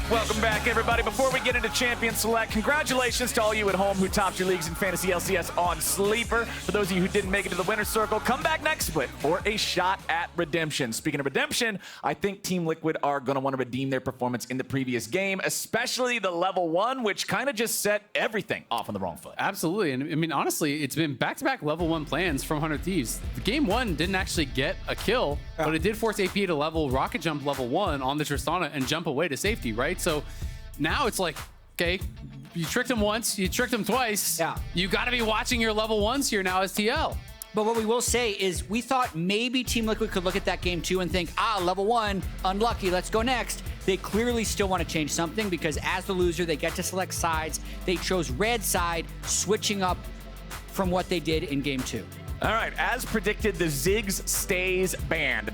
Welcome back, everybody. Before we get into Champion Select, congratulations to all you at home who topped your leagues in Fantasy LCS on Sleeper. For those of you who didn't make it to the winner's circle, come back next split for a shot at redemption. Speaking of redemption, I think Team Liquid are going to want to redeem their performance in the previous game, especially the level 1, which kind of just set everything off on the wrong foot. Absolutely. And I mean, honestly, it's been back-to-back level 1 plans from 100 Thieves. The game 1 didn't actually get a kill, but it did force AP to level rocket jump level 1 on the Tristana and jump away to safety, right? So now it's like, okay, you tricked him once, you tricked him twice. Yeah. You got to be watching your level 1s here now as TL. But what we will say is we thought maybe Team Liquid could look at that game 2 and think, level 1, unlucky, let's go next. They clearly still want to change something because as the loser, they get to select sides. They chose red side, switching up from what they did in game 2. All right, as predicted, the Ziggs stays banned.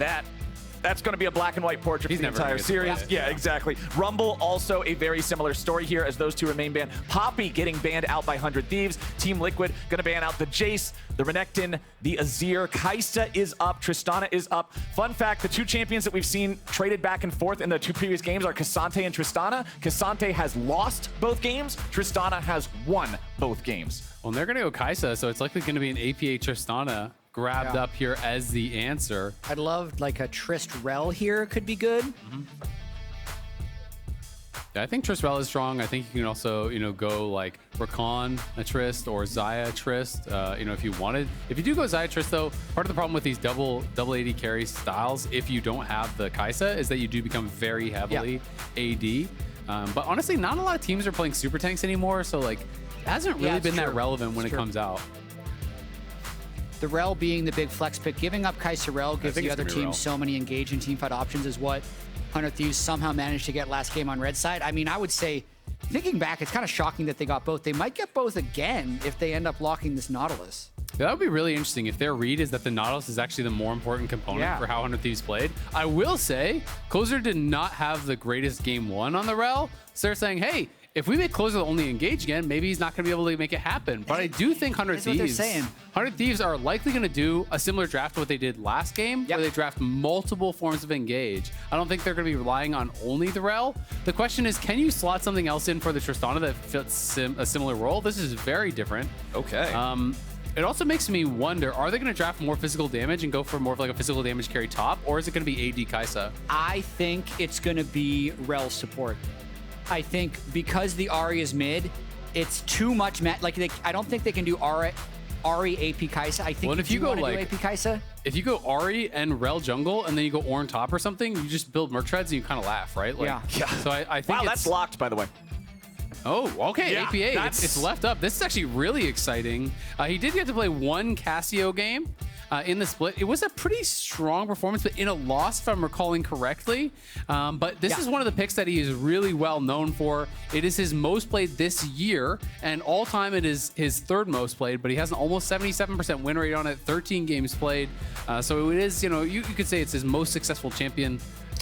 That's going to be a black and white portrait for the entire series. Yeah, exactly. Rumble, also a very similar story here as those two remain banned. Poppy getting banned out by 100 Thieves. Team Liquid going to ban out the Jace, the Renekton, the Azir. Kai'Sa is up. Tristana is up. Fun fact, the two champions that we've seen traded back and forth in the two previous games are K'Sante and Tristana. K'Sante has lost both games. Tristana has won both games. Well, they're going to go Kai'Sa, so it's likely going to be an APA Tristana grabbed up here as the answer. I'd love like a Trist Rell here could be good. Yeah, I think Trist Rell is strong. I think you can also, go like Rakan a Trist or Xayah Trist, if you wanted. If you do go Xayah Trist though, part of the problem with these double AD carry styles, if you don't have the Kai'Sa, is that you do become very heavily AD. But honestly, not a lot of teams are playing super tanks anymore, so like it hasn't really been that relevant when it comes out. The Rell being the big flex pick, giving up Kai'Sa Rell gives the other team so many engaging teamfight options is what 100 Thieves somehow managed to get last game on red side. I mean, I would say, thinking back, it's kind of shocking that they got both. They might get both again if they end up locking this Nautilus. That would be really interesting if their read is that the Nautilus is actually the more important component for how 100 Thieves played. I will say, Closer did not have the greatest game 1 on the Rell, so they're saying, hey, if we make Closer only engage again, maybe he's not going to be able to make it happen. But I do think 100 Thieves are likely going to do a similar draft to what they did last game, where they draft multiple forms of engage. I don't think they're going to be relying on only the Rell. The question is, can you slot something else in for the Tristana that fits a similar role? This is very different. Okay. It also makes me wonder, are they going to draft more physical damage and go for more of like a physical damage carry top, or is it going to be AD Kai'Sa? I think it's going to be Rell support. I think because the Ahri is mid, it's too much. I don't think they can do Ahri AP Kai'Sa. I think if you go like AP Kai'Sa, if you go Ahri and Rell jungle and then you go Ornn top or something, you just build Merc Treads and you kind of laugh, right? Like, yeah. So I think wow, that's locked, by the way. Oh, okay, APA. It's left up. This is actually really exciting. He did get to play one Cassio game in the split. It was a pretty strong performance, but in a loss, if I'm recalling correctly. But this is one of the picks that he is really well known for. It is his most played this year, and all time it is his third most played, but he has an almost 77% win rate on it, 13 games played. So it is, you could say it's his most successful champion.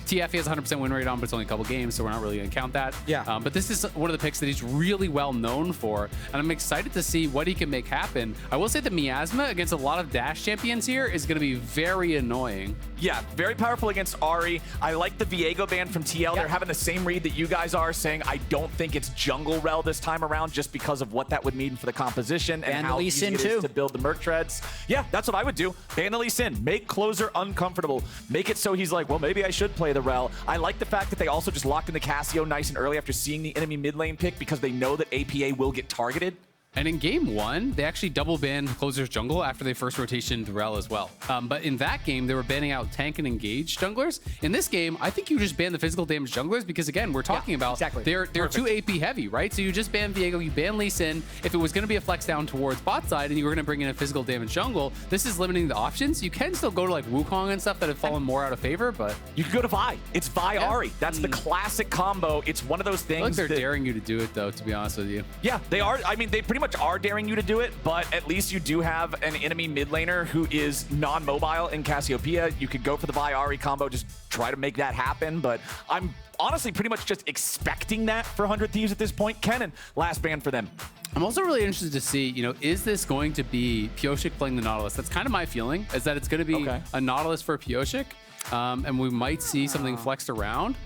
TF he has 100% win rate on, but it's only a couple games, so we're not really going to count that. But this is one of the picks that he's really well known for, and I'm excited to see what he can make happen. I will say the miasma against a lot of dash champions here is going to be very annoying. Yeah, very powerful against Ahri. I like the Viego ban from TL. They're having the same read that you guys are, saying I don't think it's jungle Rell this time around just because of what that would mean for the composition and how easy it is to build the Merc Treads. Yeah, that's what I would do. Ban the Lee Sin. Make Closer uncomfortable. Make it so he's like, well, maybe I should play the Rell. I like the fact that they also just locked in the Cassio nice and early after seeing the enemy mid lane pick because they know that APA will get targeted. And in game 1, they actually double banned Closer's jungle after they first rotationed Rell as well. But in that game, they were banning out tank and engage junglers. In this game, I think you just ban the physical damage junglers because, again, we're talking about they're too AP heavy, right? So you just ban Viego, you ban Lee Sin. If it was going to be a flex down towards bot side and you were going to bring in a physical damage jungle, this is limiting the options. You can still go to like Wukong and stuff that have fallen more out of favor, but you can go to Vi. It's Vi Ahri. That's the classic combo. It's one of those things. I feel like they're daring you to do it, though, to be honest with you. Yeah, they are. I mean, they pretty much are daring you to do it, but at least you do have an enemy mid laner who is non-mobile in Cassiopeia. You could go for the Vi Ahri combo, just try to make that happen, but I'm honestly pretty much just expecting that for 100 Thieves at this point. Kennen, last ban for them. I'm also really interested to see, is this going to be Pyosik playing the Nautilus? That's kind of my feeling, is that it's going to be a Nautilus for Pyosik. and we might see something flexed around.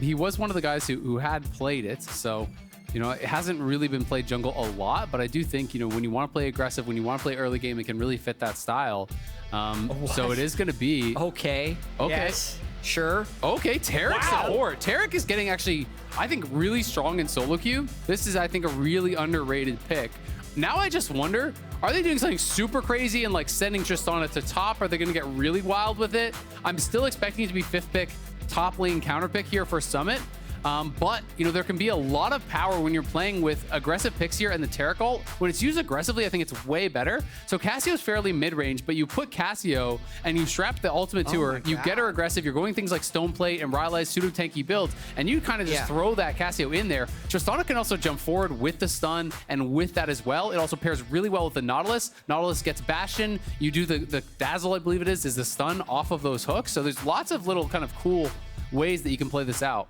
He was one of the guys who had played it, so you know, it hasn't really been played jungle a lot, but I do think, you know, when you want to play aggressive, when you want to play early game, it can really fit that style. So it is going to be... Okay. Yes. Sure. Okay, Taric's support. Taric is getting actually, I think, really strong in solo queue. This is, I think, a really underrated pick. Now I just wonder, are they doing something super crazy and like sending Tristana to top? Are they going to get really wild with it? I'm still expecting it to be 5th pick, top lane counter pick here for Summit. But, you know, there can be a lot of power when you're playing with aggressive picks here and the Taric ult. When it's used aggressively, I think it's way better. So Cassio's fairly mid-range, but you put Cassio and you strap the ultimate to her, you get her aggressive, you're going things like Stone Plate and Rylai's pseudo-tanky builds, and you kind of just throw that Cassio in there. Tristana can also jump forward with the stun and with that as well. It also pairs really well with the Nautilus. Nautilus gets Bastion. You do the Dazzle, I believe it is the stun off of those hooks. So there's lots of little kind of cool ways that you can play this out.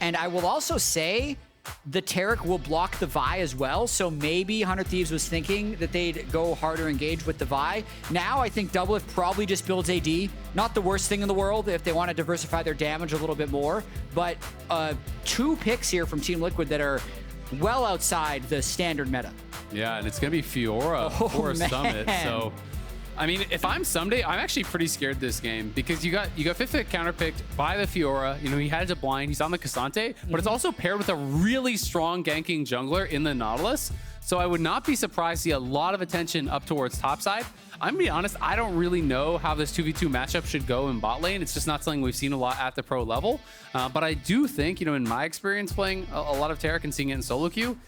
And I will also say the Taric will block the Vi as well. So maybe 100 Thieves was thinking that they'd go harder engage with the Vi. Now I think Doublelift probably just builds AD. Not the worst thing in the world if they want to diversify their damage a little bit more. But 2 picks here from Team Liquid that are well outside the standard meta. Yeah, and it's going to be Fiora for Summit. So, I mean, if I'm Ssumday, I'm actually pretty scared this game because you got 5th pick counterpicked by the Fiora. You know, he has a blind. He's on the Cassante, but it's also paired with a really strong ganking jungler in the Nautilus. So I would not be surprised to see a lot of attention up towards topside. I'm gonna be honest, I don't really know how this 2v2 matchup should go in bot lane. It's just not something we've seen a lot at the pro level. But I do think, you know, in my experience playing a lot of Taric and seeing it in solo queue,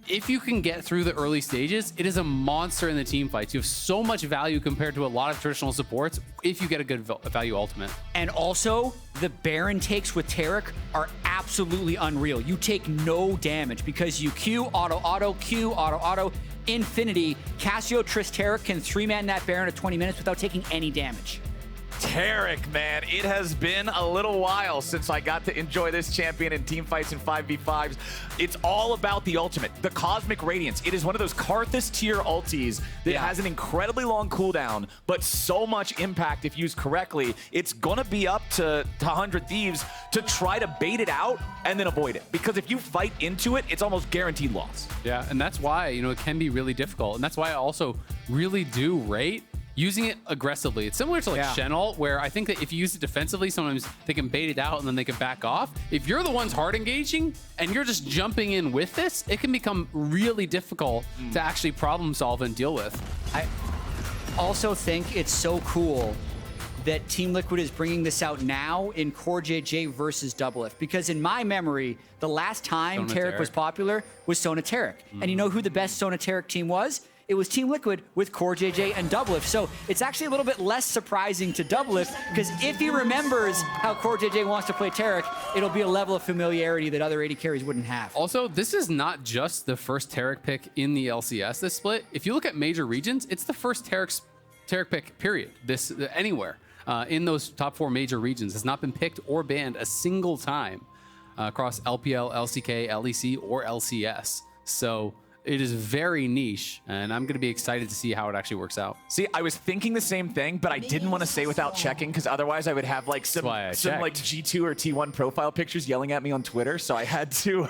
if you can get through the early stages, it is a monster in the team fights. You have so much value compared to a lot of traditional supports if you get a good value ultimate. And also, the Baron takes with Taric are absolutely unreal. You take no damage because you Q, auto, Q, auto, infinity. Cassio, Trist, Taric can 3-man that Baron at 20 minutes without taking any damage. Taric, man, it has been a little while since I got to enjoy this champion in team fights and 5v5s. It's all about the ultimate, the Cosmic Radiance. It is one of those Karthus tier ultis that has an incredibly long cooldown, but so much impact if used correctly. It's gonna be up to 100 Thieves to try to bait it out and then avoid it. Because if you fight into it, it's almost guaranteed loss. Yeah, and that's why, you know, it can be really difficult. And that's why I also really do rate using it aggressively. It's similar to like Shen ult, where I think that if you use it defensively, sometimes they can bait it out and then they can back off. If you're the ones hard engaging and you're just jumping in with this, it can become really difficult to actually problem solve and deal with. I also think it's so cool that Team Liquid is bringing this out now in CoreJJ versus Doublelift, because in my memory, the last time Taric was popular was Taric. And you know who the best Taric team was? It was Team Liquid with CoreJJ and Doublelift. So it's actually a little bit less surprising to Doublelift, because if he remembers how CoreJJ wants to play Taric, it'll be a level of familiarity that other AD carries wouldn't have. Also, this is not just the first Taric pick in the LCS this split. If you look at major regions, it's the first Taric pick, period, anywhere in those top 4 major regions. Has not been picked or banned a single time across LPL, LCK, LEC, or LCS. So it is very niche, and I'm going to be excited to see how it actually works out. See, I was thinking the same thing, but I didn't want to say without checking, because otherwise I would have like some like G2 or T1 profile pictures yelling at me on Twitter, so I had to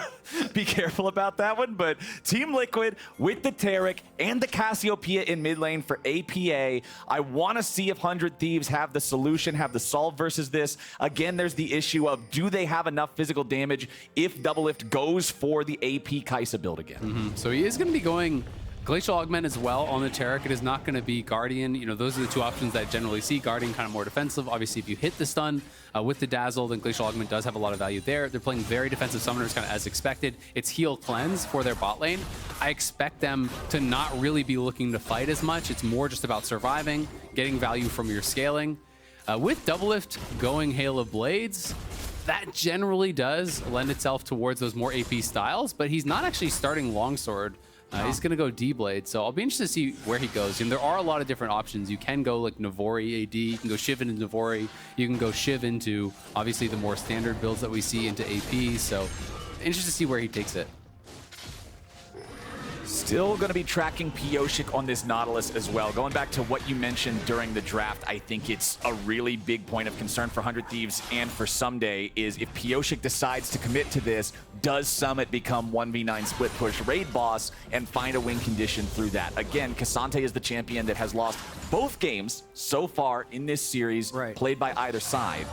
be careful about that one. But Team Liquid with the Taric and the Cassiopeia in mid lane for APA. I want to see if 100 Thieves have the solution, have the solve versus this. Again, there's the issue of, do they have enough physical damage if Doublelift goes for the AP Kai'Sa build again? So he is going to be going Glacial Augment as well on the Taric. It is not going to be Guardian. You know, those are the 2 options that I generally see. Guardian kind of more defensive. Obviously, if you hit the stun with the Dazzle, then Glacial Augment does have a lot of value there. They're playing very defensive summoners kind of as expected. It's heal cleanse for their bot lane. I expect them to not really be looking to fight as much. It's more just about surviving, getting value from your scaling. With Doublelift going Hail of Blades, that generally does lend itself towards those more AP styles, but he's not actually starting Longsword. He's going to go D-Blade, so I'll be interested to see where he goes. And there are a lot of different options. You can go like Navori AD, you can go Shiv into Navori, you can go Shiv into, obviously, the more standard builds that we see into AP, so interested to see where he takes it. Still going to be tracking Pyosik on this Nautilus as well. Going back to what you mentioned during the draft, I think it's a really big point of concern for 100 Thieves and for Ssumday is if Pyosik decides to commit to this, does Summit become 1v9 split push raid boss and find a win condition through that? Again, K'Sante is the champion that has lost both games so far in this series, played by either side.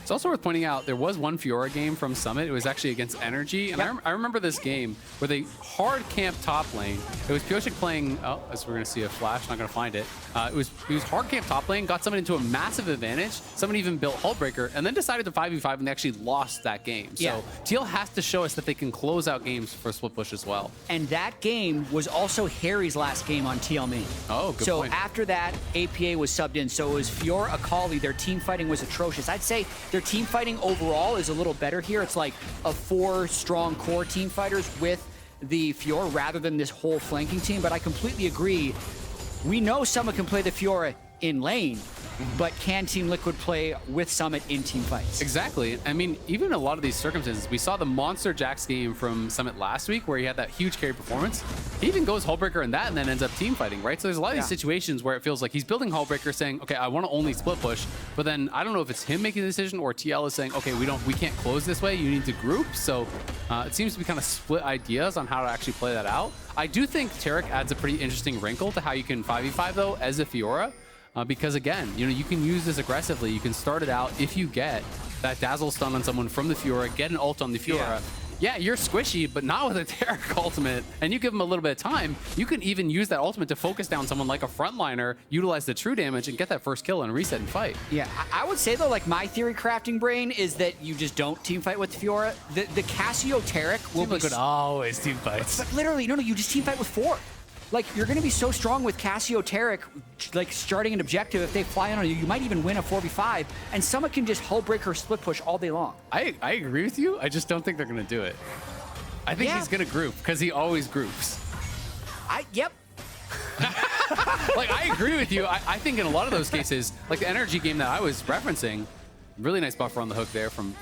It's also worth pointing out there was one Fiora game from Summit. It was actually against Energy, and I remember this game where they hard camped top lane. It was Pyosik playing. Oh, as we're gonna see a flash, not gonna find it. It was hard camped top lane, got Summit into a massive advantage. Someone even built Hullbreaker, and then decided to 5v5, and they actually lost that game. So TL has to show us that they can close out games for split push as well. And that game was also Harry's last game on TL main. Oh, good point. So after that, APA was subbed in. So it was Fiora, Akali. Their team fighting was atrocious. I'd say their team fighting overall is a little better here. It's like a 4 strong core team fighters with the Fiora rather than this whole flanking team. But I completely agree. We know Summit can play the Fiora in lane, but can Team Liquid play with Summit in team fights? Exactly. I mean, even in a lot of these circumstances, we saw the Monster Jax game from Summit last week where he had that huge carry performance. He even goes Hullbreaker in that and then ends up team fighting, right? So there's a lot of these situations where it feels like he's building Hullbreaker saying, okay, I want to only split push, but then I don't know if it's him making the decision or TL is saying, okay, we can't close this way, you need to group. So it seems to be kind of split ideas on how to actually play that out. I do think Taric adds a pretty interesting wrinkle to how you can 5v5 though as a Fiora. Because again, you can use this aggressively. You can start it out if you get that dazzle stun on someone from the Fiora, get an ult on the Fiora. Yeah, you're squishy, but not with a Taric ultimate. And you give them a little bit of time, you can even use that ultimate to focus down someone like a frontliner, utilize the true damage, and get that first kill and reset and fight. Yeah, I would say though, like my theory crafting brain is that you just don't team fight with Fiora. The Cassio Taric will be always team fights. But literally, no, you just team fight with 4. Like, you're going to be so strong with Cassio Taric, like, starting an objective. If they fly in on you, you might even win a 4v5, and someone can just Hullbreaker split push all day long. I agree with you. I just don't think they're going to do it. I think he's going to group, because he always groups. Yep. Like, I agree with you. I think in a lot of those cases, like the Energy game that I was referencing, really nice buffer on the hook there from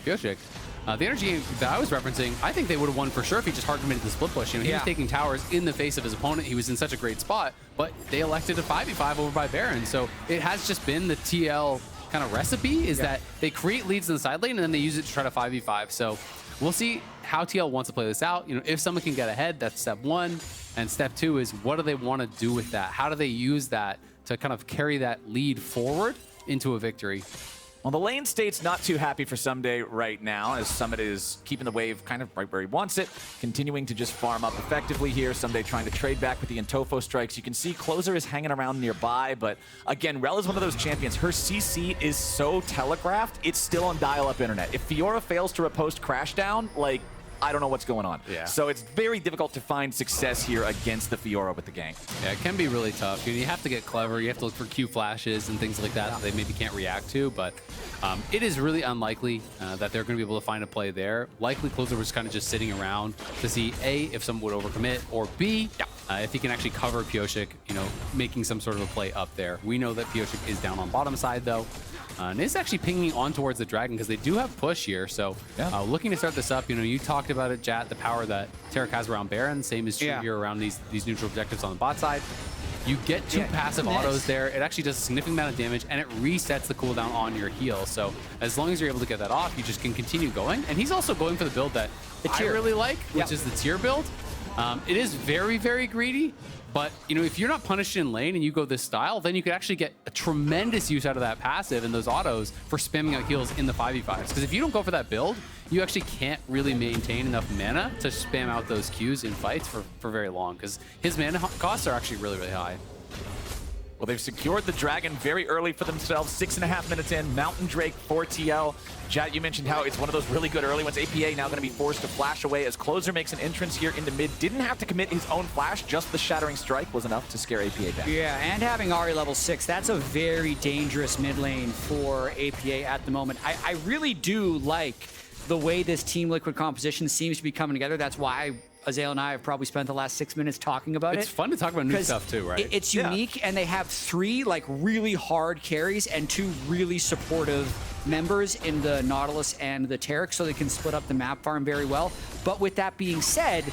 Pyosik. The Energy game that I was referencing, I think they would have won for sure if he just hard committed the split push. He was taking towers in the face of his opponent. He was in such a great spot, but they elected a 5v5 over by Baron. So it has just been the TL kind of recipe is that they create leads in the side lane and then they use it to try to 5v5. So we'll see how TL wants to play this out. If someone can get ahead, that's step 1. And step 2 is what do they want to do with that? How do they use that to kind of carry that lead forward into a victory? Well, the lane state's not too happy for Ssumday right now, as Summit is keeping the wave kind of right where he wants it, continuing to just farm up effectively here. Ssumday trying to trade back with the Intofo strikes. You can see Closer is hanging around nearby, but again, Rell is one of those champions. Her CC is so telegraphed, it's still on dial-up internet. If Fiora fails to repost Crashdown, like, I don't know what's going on. So it's very difficult to find success here against the Fiora with the gank. Yeah, it can be really tough. You have to get clever. You have to look for Q flashes and things like that they maybe can't react to, but it is really unlikely that they're going to be able to find a play there. Likely Closer was kind of just sitting around to see A, if someone would overcommit, or B, if he can actually cover Pyosik, making some sort of a play up there. We know that Pyosik is down on bottom side though. And it's actually pinging on towards the Dragon because they do have push here. So looking to start this up, you talked about it, Jatt, the power that Taric has around Baron. Same is true here around these neutral objectives on the bot side. You get 2 passive autos there. It actually does a significant amount of damage, and it resets the cooldown on your heal. So as long as you're able to get that off, you just can continue going. And he's also going for the build that I really like, which is the tier build. It is very, very greedy. But, if you're not punished in lane and you go this style, then you could actually get a tremendous use out of that passive and those autos for spamming out heals in the 5v5s. Because if you don't go for that build, you actually can't really maintain enough mana to spam out those Qs in fights for very long. Because his mana costs are actually really, really high. Well, they've secured the Dragon very early for themselves. 6.5 minutes in. Mountain Drake for TL. Jatt, you mentioned how it's one of those really good early ones. APA now going to be forced to flash away as Closer makes an entrance here into mid. Didn't have to commit his own flash. Just the Shattering Strike was enough to scare APA back. Yeah, and having Ahri level 6, that's a very dangerous mid lane for APA at the moment. I really do like the way this Team Liquid composition seems to be coming together. That's why Azael and I have probably spent the last 6 minutes talking about it. It's fun to talk about new stuff too, right? It's unique, and they have 3 like really hard carries and 2 really supportive members in the Nautilus and the Taric, so they can split up the map farm very well. But with that being said,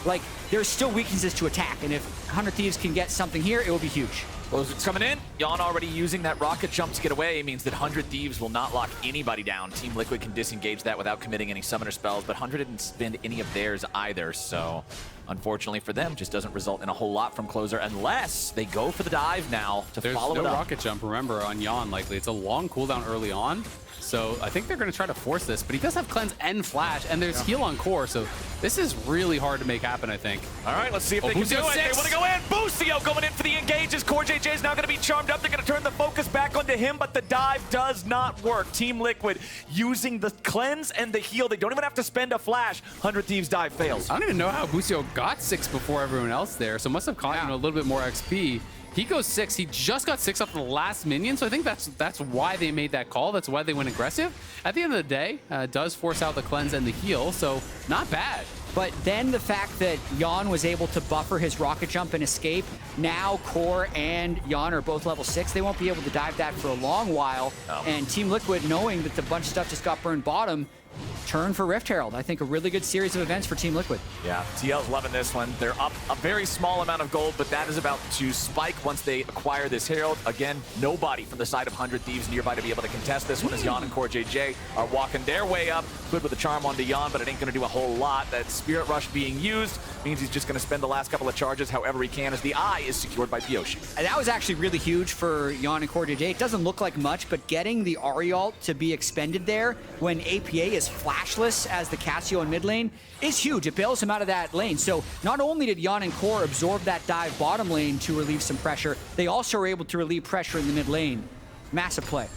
like, there's still weaknesses to attack. And if 100 Thieves can get something here, it will be huge. Pyosik coming in. Yeon already using that rocket jump to get away means that 100 Thieves will not lock anybody down. Team Liquid can disengage that without committing any summoner spells, but 100 didn't spend any of theirs either, so unfortunately for them, just doesn't result in a whole lot from Closer unless they go for the dive now to follow it up. There's no rocket jump, remember, on Yeon likely. It's a long cooldown early on, so I think they're going to try to force this, but he does have cleanse and flash, and there's heal on core, so this is really hard to make happen, I think. All right, let's see if they can do it. They want to go in. Busio going in for the engages. CoreJJ is now going to be charmed up. They're going to turn the focus back onto him, but the dive does not work. Team Liquid using the cleanse and the heal. They don't even have to spend a flash. 100 Thieves dive fails. I don't even know how Busio got 6 before everyone else there, so must have caught a little bit more XP. He goes 6. He just got 6 off the last minion, so I think that's why they made that call. That's why they went aggressive. At the end of the day, does force out the cleanse and the heal, so not bad. But then the fact that Yeon was able to buffer his rocket jump and escape, now Core and Yeon are both level 6. They won't be able to dive that for a long while. And Team Liquid, knowing that the bunch of stuff just got burned bottom, turn for Rift Herald. I think a really good series of events for Team Liquid. Yeah, TL's loving this one. They're up a very small amount of gold, but that is about to spike once they acquire this Herald. Again, nobody from the side of 100 Thieves nearby to be able to contest this one as Yeon and CoreJJ are walking their way up. Quid with a charm onto Yeon, but it ain't going to do a whole lot. That Spirit Rush being used means he's just going to spend the last couple of charges however he can as the eye is secured by Pyosik. And that was actually really huge for Yeon and CoreJJ. It doesn't look like much, but getting the Ahri ult to be expended there when APA is flashless as the Cassio in mid lane is huge. It bails him out of that lane. So not only did Yeon and Core absorb that dive bottom lane to relieve some pressure, they also were able to relieve pressure in the mid lane. Massive play.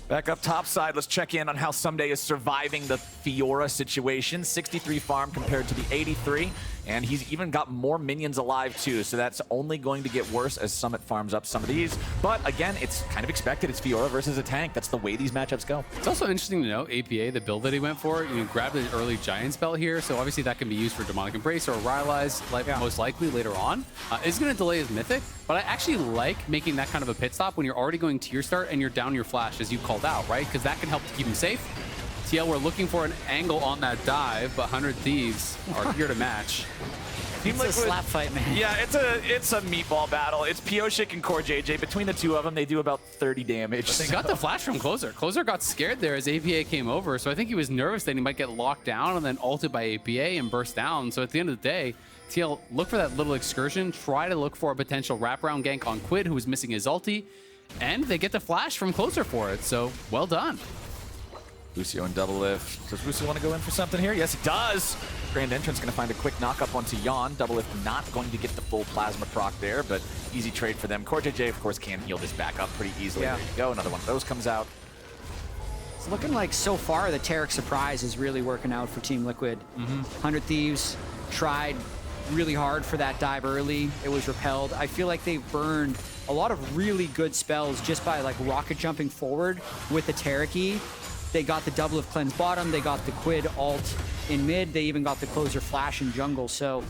Back up top side, let's check in on how Ssumday is surviving the Fiora situation. 63 farm compared to the 83, and he's even got more minions alive too, so that's only going to get worse as Summit farms up some of these. But again, it's kind of expected. It's Fiora versus a tank. That's the way these matchups go. It's also interesting to know, APA, the build that he went for, grabbed an early Giant spell here, so obviously that can be used for Demonic Embrace or Rylai's, most likely later on. It's going to delay his Mythic, but I actually like making that kind of a pit stop when you're already going tier start and you're down your flash, as you called out, right? Because that can help to keep him safe. TL, we're looking for an angle on that dive, but 100 Thieves are here to match. It's a slap fight, man. Yeah, it's a meatball battle. It's Pyosik and CoreJJ. Between the two of them, they do about 30 damage. But they got the flash from Closer. Closer got scared there as APA came over, so I think he was nervous that he might get locked down and then ulted by APA and burst down. So at the end of the day, TL, look for that little excursion. Try to look for a potential wraparound gank on Quid, who was missing his ulti. And they get the flash from Closer for it, so well done. Busio and Doublelift. Does Busio want to go in for something here? Yes, he does. Grand Entrance going to find a quick knock-up onto Yeon. Doublelift not going to get the full plasma proc there, but easy trade for them. CoreJJ, of course, can heal this back up pretty easily. There you go. Another one of those comes out. It's looking like so far the Taric surprise is really working out for Team Liquid. 100 Thieves tried really hard for that dive early. It was repelled. I feel like they've burned a lot of really good spells just by like rocket jumping forward with the Taric. They got the Doublelift cleanse bottom. They got the Quid ult in mid. They even got the Closer flash in jungle. So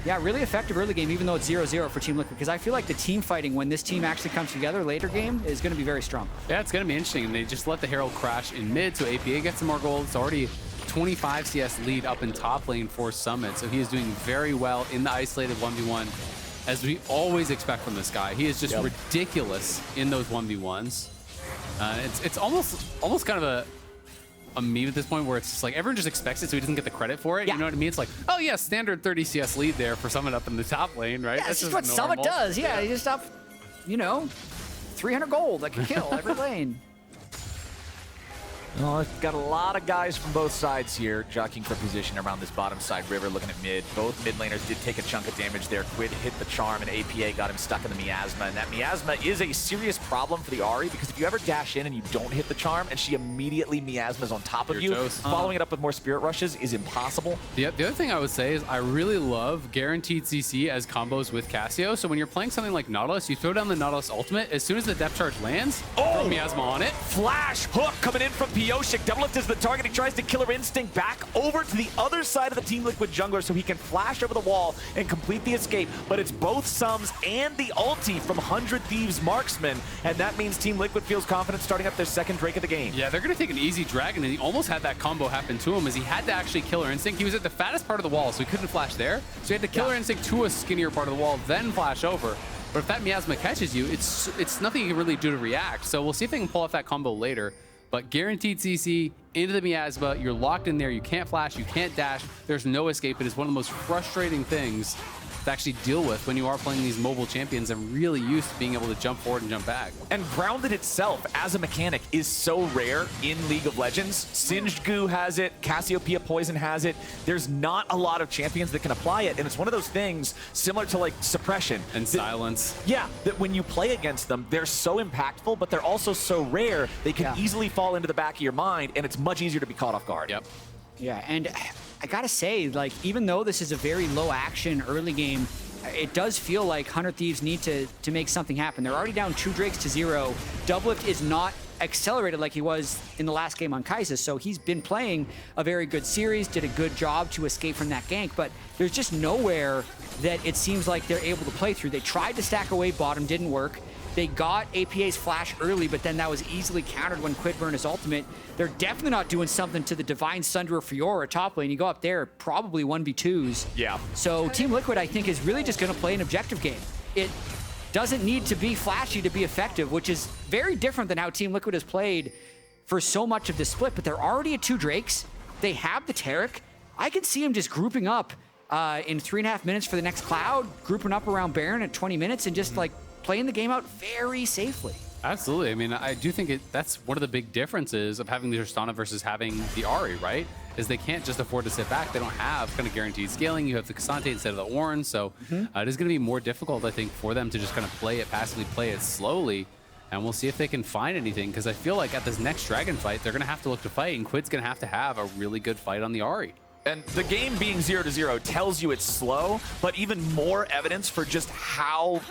yeah, really effective early game, even though it's 0-0 for Team Liquid, because I feel like the team fighting when this team actually comes together later game is going to be very strong. Yeah, it's going to be interesting. And they just let the Herald crash in mid, so APA gets some more gold. It's already 25 CS lead up in top lane for Summit, so he is doing very well in the isolated 1v1, as we always expect from this guy. He is just ridiculous in those 1v1s. It's almost kind of a meme at this point where it's just like everyone just expects it, so he doesn't get the credit for it. You know what I mean? It's like, oh yeah, standard 30 CS lead there for Summit up in the top lane, right? Yeah, that's just what Summit does. Yeah, he just up, 300 gold that can kill every lane. Well, I've got a lot of guys from both sides here jockeying for position around this bottom side river, looking at mid. Both mid laners did take a chunk of damage there. Quid hit the charm, and APA got him stuck in the miasma. And that miasma is a serious problem for the Ahri, because if you ever dash in and you don't hit the charm, and she immediately miasmas on top of you, following it up with more spirit rushes is impossible. The other thing I would say is I really love guaranteed CC as combos with Cassio. So when you're playing something like Nautilus, you throw down the Nautilus ultimate. As soon as the depth charge lands, throw miasma on it. Flash hook coming in from Pyosik, Doublelift is the target. He tries to Killer Instinct back over to the other side of the Team Liquid jungler so he can flash over the wall and complete the escape. But it's both Sums and the ulti from 100 Thieves Marksman, and that means Team Liquid feels confident starting up their second Drake of the game. Yeah, they're going to take an easy dragon, and he almost had that combo happen to him as he had to actually Killer Instinct. He was at the fattest part of the wall, so he couldn't flash there. So he had to Killer Instinct to a skinnier part of the wall, then flash over. But if that miasma catches you, it's nothing you can really do to react. So we'll see if they can pull off that combo later. But guaranteed CC into the miasma, you're locked in there, you can't flash, you can't dash, there's no escape. It is one of the most frustrating things to actually deal with when you are playing these mobile champions and really used to being able to jump forward and jump back. And grounded itself as a mechanic is so rare in League of Legends. Singed Goo has it, Cassiopeia Poison has it. There's not a lot of champions that can apply it, and it's one of those things similar to like suppression. And silence. Yeah, that when you play against them, they're so impactful, but they're also so rare, they can easily fall into the back of your mind, and it's much easier to be caught off guard. Yep. Yeah, and I gotta say, like, even though this is a very low action early game, it does feel like 100 Thieves need to make something happen. They're already down 2 Drakes to 0. Doublelift is not accelerated like he was in the last game on Kai'Sa, so he's been playing a very good series, did a good job to escape from that gank, but there's just nowhere that it seems like they're able to play through. They tried to stack away bottom, didn't work. They got APA's flash early, but then that was easily countered when Quid burned his ultimate. They're definitely not doing something to the Divine Sunder or Fiora top lane. You go up there, probably 1v2s. Yeah. So Team Liquid, I think, is really just going to play an objective game. It doesn't need to be flashy to be effective, which is very different than how Team Liquid has played for so much of this split. But they're already at 2 Drakes. They have the Taric. I can see him just grouping up in 3.5 minutes for the next Cloud, grouping up around Baron at 20 minutes, and just like playing the game out very safely. Absolutely. I mean, I do think that's one of the big differences of having the Tristana versus having the Ahri, right? Is they can't just afford to sit back. They don't have kind of guaranteed scaling. You have the K'Sante instead of the Ornn, so it is going to be more difficult, I think, for them to just kind of play it passively, play it slowly, and we'll see if they can find anything, because I feel like at this next Dragon fight, they're going to have to look to fight, and Quid's going to have a really good fight on the Ahri. And the game being 0-0 tells you it's slow, but even more evidence for just how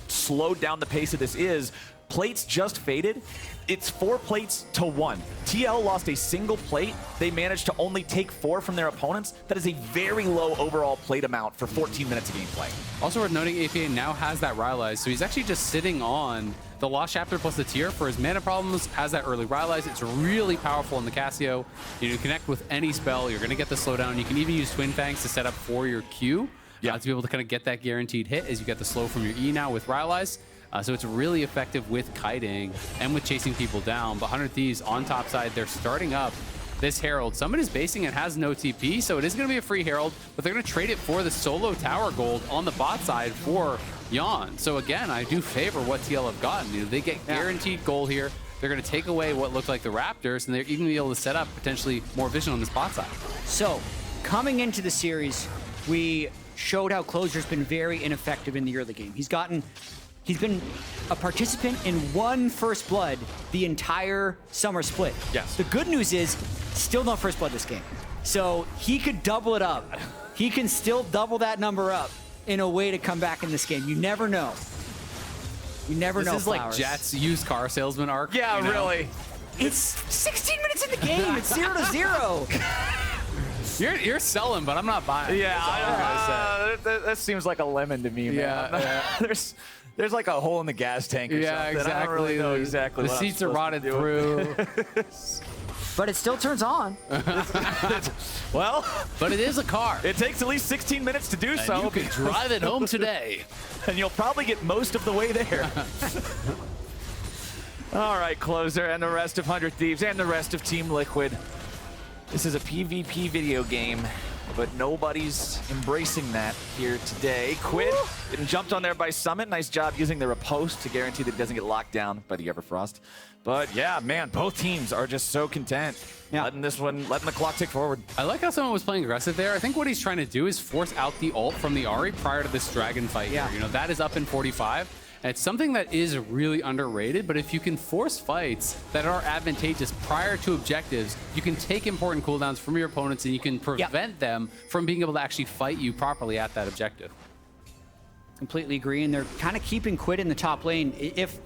slowed down the pace of this is. Plates just faded. It's 4 plates to 1. TL lost a single plate. They managed to only take 4 from their opponents. That is a very low overall plate amount for 14 minutes of gameplay. Also worth noting, APA now has that Rylai's, so he's actually just sitting on the Lost Chapter plus the tier for his mana problems, has that early Rylai's. It's really powerful in the Cassio. You connect with any spell, you're going to get the slowdown. You can even use Twin Fangs to set up for your Q. To be able to kind of get that guaranteed hit as you get the slow from your E now with Rylai's. So it's really effective with kiting and with chasing people down. But 100 Thieves on top side, they're starting up this Herald. Somebody's basing it, has no TP, so it is going to be a free Herald, but they're going to trade it for the solo tower gold on the bot side for Yeon. So again, I do favor what TL have gotten. They get guaranteed gold here. They're going to take away what looked like the Raptors, and they're even going to be able to set up potentially more vision on this bot side. So coming into the series, we showed how Closer's been very ineffective in the early game. He's been a participant in 1 first blood the entire summer split. Yes. The good news is, still no first blood this game. So he could double it up. He can still double that number up in a way to come back in this game. You never know. You never know, This is Flowers. like Jatt's used car salesman arc. Yeah, really. It's 16 minutes in the game. It's 0-0. You're selling, but I'm not buying. Yeah, that seems like a lemon to me, man. Yeah. There's like a hole in the gas tank or something. Exactly. I don't really know exactly The what seats are rotted through. But it still turns on. Well, But it is a car. it takes at least 16 minutes to do so. You can drive it home today. And you'll probably get most of the way there. All right, Closer and the rest of 100 Thieves and the rest of Team Liquid. This is a PvP video game, but nobody's embracing that here today. Quid getting jumped on there by Summit. Nice job using the riposte to guarantee that it doesn't get locked down by the Everfrost. But yeah, man, both teams are just so content. Letting the clock tick forward. I like how someone was playing aggressive there. I think what he's trying to do is force out the ult from the Ahri prior to this dragon fight here. That is up in 45. And it's something that is really underrated, but if you can force fights that are advantageous prior to objectives, you can take important cooldowns from your opponents and you can prevent them from being able to actually fight you properly at that objective. Completely agree, and they're kind of keeping Quid in the top lane. If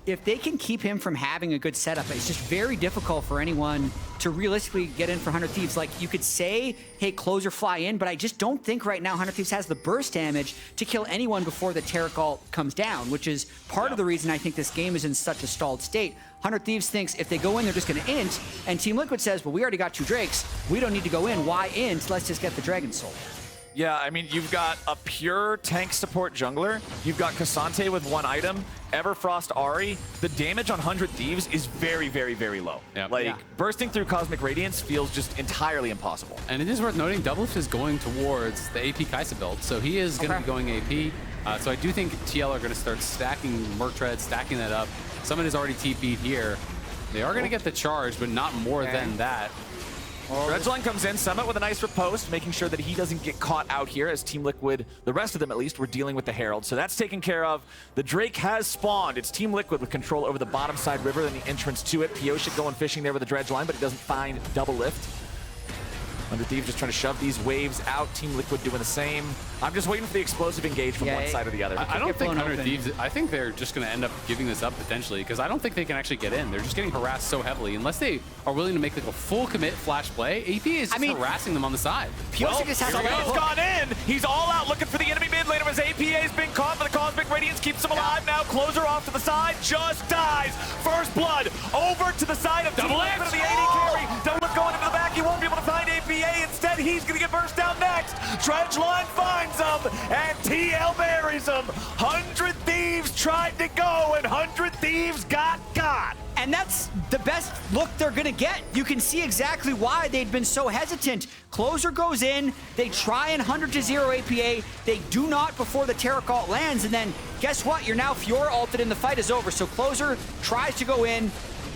if they can keep him from having a good setup, it's just very difficult for anyone to realistically get in for 100 Thieves. Like, you could say, hey, closer, fly in, but I just don't think right now 100 Thieves has the burst damage to kill anyone before the Taric ult comes down, which is part of the reason I think this game is in such a stalled state. 100 Thieves thinks if they go in, they're just going to int, and Team Liquid says, well, we already got 2 Drakes. We don't need to go in. Why int? Let's just get the Dragon Soul. Yeah, I mean, you've got a pure tank support jungler. You've got K'Sante with 1 item. Everfrost Ahri. The damage on 100 Thieves is very, very, very low. Yep. Like, bursting through Cosmic Radiance feels just entirely impossible. And it is worth noting, Doublelift is going towards the AP Kai'Sa build, so he is going to be going AP. So I do think TL are going to start stacking Merc Tread, stacking that up. Someone is already TP'd here. They are going to get the charge, but not more than that. Dredgeline comes in, Summit with a nice riposte, making sure that he doesn't get caught out here as Team Liquid, the rest of them at least, were dealing with the Herald. So that's taken care of. The Drake has spawned. It's Team Liquid with control over the bottom side river and the entrance to it. Pyosik going fishing there with the Dredgeline, but he doesn't find Doublelift. 100 Thieves just trying to shove these waves out. Team Liquid doing the same. I'm just waiting for the explosive engage from one side or the other. I don't think 100 Thieves, I think they're just going to end up giving this up potentially, because I don't think they can actually get in. They're just getting harassed so heavily. Unless they are willing to make like a full commit flash play, AP is just harassing them on the side. Pyosik has gone in. He's all out looking for the enemy mid laner as APA's been caught, but the Cosmic Radiance keeps him alive now. Closer off to the side, just dies. First blood over to the side of Doublelift. The AD carry. Doublelift going into the back. He won't be able to find APA. Instead, he's going to get burst down next. Dredgeline finds him, and TL buries him. 100 Thieves tried to go, and 100 Thieves got. And that's the best look they're going to get. You can see exactly why they'd been so hesitant. Closer goes in, they try and 100 to 0 APA, they do not before the Taric ult lands, and then guess what? You're now Fiora ulted and the fight is over. So Closer tries to go in,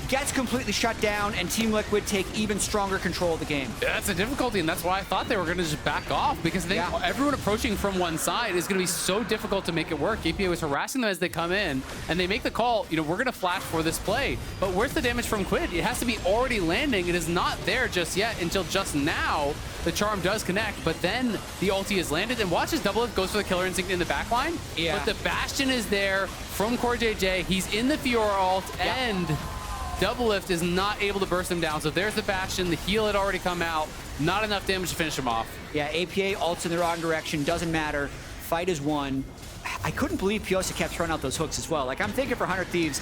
gets completely shut down, and Team Liquid take even stronger control of the game. Yeah, that's a difficulty, and that's why I thought they were going to just back off, because they, everyone approaching from one side is going to be so difficult to make it work. APA was harassing them as they come in, and they make the call, you know, we're going to flash for this play. But where's the damage from Quid? It has to be already landing. It is not there just yet until just now. The charm does connect, but then the ulti is landed, and watch as Doublelift goes for the killer instinct in the backline. Yeah. But the Bastion is there from CoreJJ. He's in the Fiora ult, and Doublelift is not able to burst him down. So there's the Bastion. The heal had already come out. Not enough damage to finish him off. Yeah, APA ults in the wrong direction. Doesn't matter. Fight is won. I couldn't believe Pyosik kept throwing out those hooks as well. Like, I'm thinking for 100 Thieves,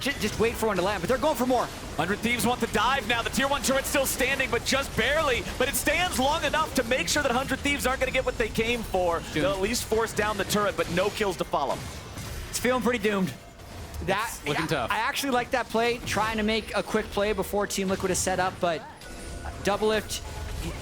just wait for one to land, but they're going for more. 100 Thieves want the dive now. The tier 1 turret's still standing, but just barely. But it stands long enough to make sure that 100 Thieves aren't going to get what they came for. They'll at least force down the turret, but no kills to follow. It's feeling pretty doomed. That looking tough. I actually like that play, trying to make a quick play before Team Liquid is set up, but Doublelift,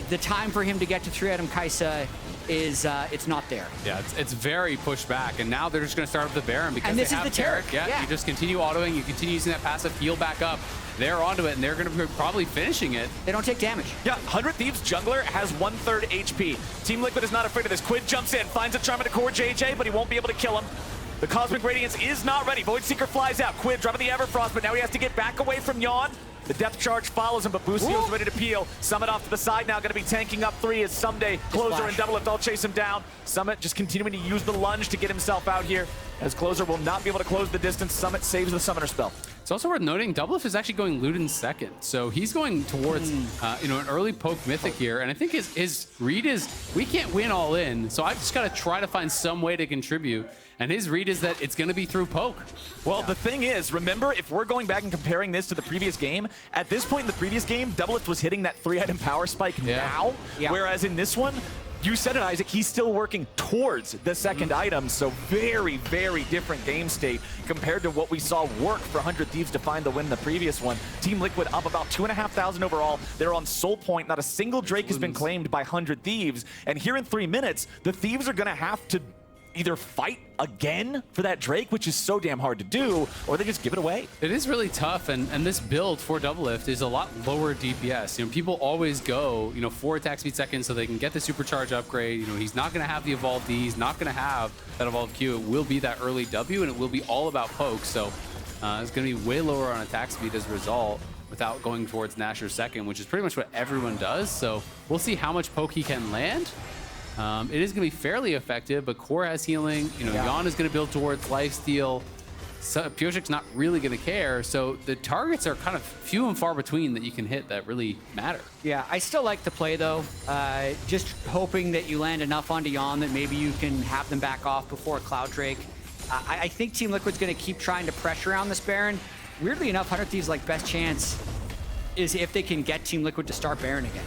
the time for him to get to 3-item Kai'Sa is it's not there. Yeah, it's very pushed back, and now they're just going to start up the Baron because they have Tarik. Yeah, you just continue autoing, you continue using that passive heal back up. They're onto it, and they're going to be probably finishing it. They don't take damage. Yeah, 100 Thieves jungler has 1/3 HP. Team Liquid is not afraid of this. Quid jumps in, finds a charm into CoreJJ, but he won't be able to kill him. The Cosmic Radiance is not ready. Void Seeker flies out. Quid dropping the Everfrost, but now he has to get back away from Yeon. The depth charge follows him, but Busio's ready to peel. Summit off to the side now, going to be tanking up 3 as Ssumday, Closer, and Doublelift all chase him down. Summit just continuing to use the lunge to get himself out here, as Closer will not be able to close the distance. Summit saves the Summoner spell. It's also worth noting, Doublelift is actually going Luden second, so he's going towards you know, an early poke mythic here, and I think his read is, we can't win all in, so I've just got to try to find some way to contribute. And his read is that it's going to be through poke. Well, the thing is, remember, if we're going back and comparing this to the previous game, at this point in the previous game, Doublelift was hitting that 3-item power spike now, whereas in this one, you said it, Isaac, he's still working towards the second item, so very, very different game state compared to what we saw work for 100 Thieves to find the win in the previous one. Team Liquid up about 2,500 overall. They're on soul point. Not a single Drake has been claimed by 100 Thieves, and here in 3 minutes, the Thieves are going to have to either fight again for that Drake, which is so damn hard to do, or they just give it away. It is really tough, and this build for Doublelift is a lot lower DPS. You know, people always go, you know, 4 attack speed seconds so they can get the supercharge upgrade. You know, he's not going to have the evolved D, he's not going to have that evolved Q. It will be that early W, and it will be all about poke, so it's going to be way lower on attack speed as a result without going towards Nasher second, which is pretty much what everyone does. So we'll see how much poke he can land. It is going to be fairly effective, but Core has healing. You know, Yeon is going to build towards lifesteal. Pyosik's not really going to care. So the targets are kind of few and far between that you can hit that really matter. Yeah, I still like the play though. Just hoping that you land enough onto Yeon that maybe you can have them back off before Cloud Drake. I think Team Liquid's going to keep trying to pressure around this Baron. Weirdly enough, 100 Thieves' like best chance is if they can get Team Liquid to start Baron again.